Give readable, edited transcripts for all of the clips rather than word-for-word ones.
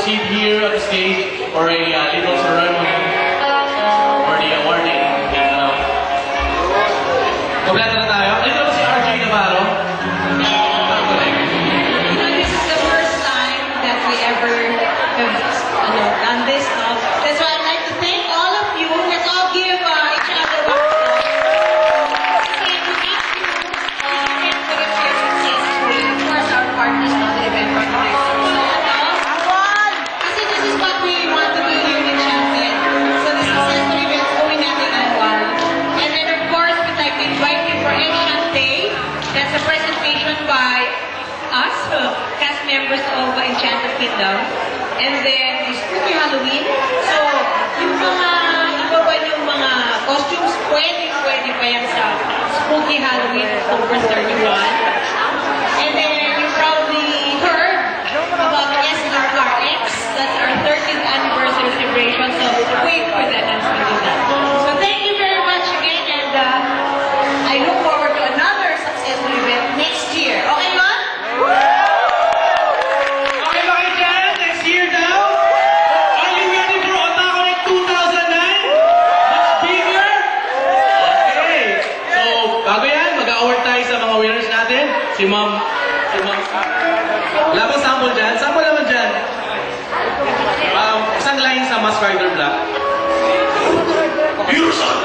proceed here on the stage for a little ceremony for the awarding. Kompleto na tayo. Ito ba si RJ Navarro? This is the first time that we ever have done this. That's why I'd like to thank all of you. Let's all give each other a partners on the event kasi this is what we want to do here in Champion. So the successful events going natin annual. And then of course, we'd like to invite you for Enchante. That's a presentation by us, cast members of Enchanted Kingdom. And then the Spooky Halloween. So yung mga iba ba yung mga costumes, pwede pa yan sa Spooky Halloween October 31. And then you probably heard about SRRX. That's our 13th anniversary celebration. So wait for the announcement of that. So thank you very much again, and I look forward to another successful event next year. Okay, man? Okay ba kayo dyan? Next year now? Are you ready for Otaconet 2009? Much bigger? Okay. So, bago yan, mag-award tayo sa mga winners natin. Si Ma'am. Wala bang sample dyan? Sample naman dyan. Isang line sa Mask Rider Black. Yuson!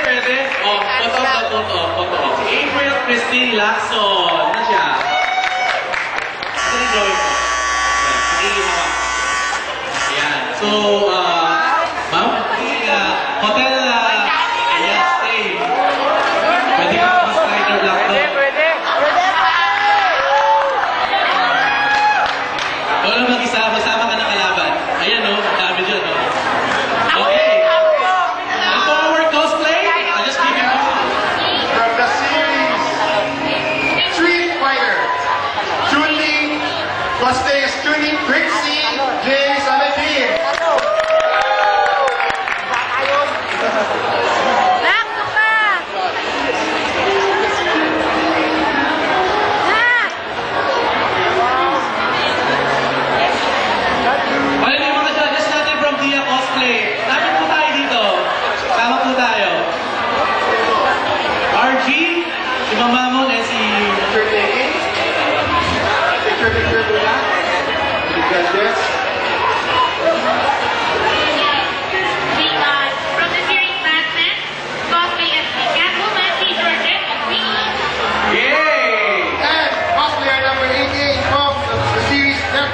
Pwede. Oh, photo. April Christine Lacson. Ano siya? So, ma'am, hotel, ayan, stay. Pwede ka mas rider black to. Pwede. Wala mag-isa, masama ka ng kalaban. Ayan o, dami dyan o. Okay. And for our cosplay, I'll just give you from the series Street Fighter. Julie, cosplay as Julie, Trixie, James, Aladdin.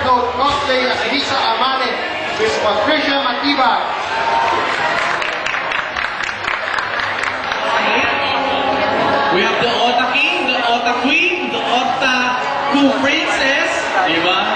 Cosplay as Lisa Amane with Patricia Matibag. We have the Ota King, the Ota Queen, the Ota Ku Princess, diba?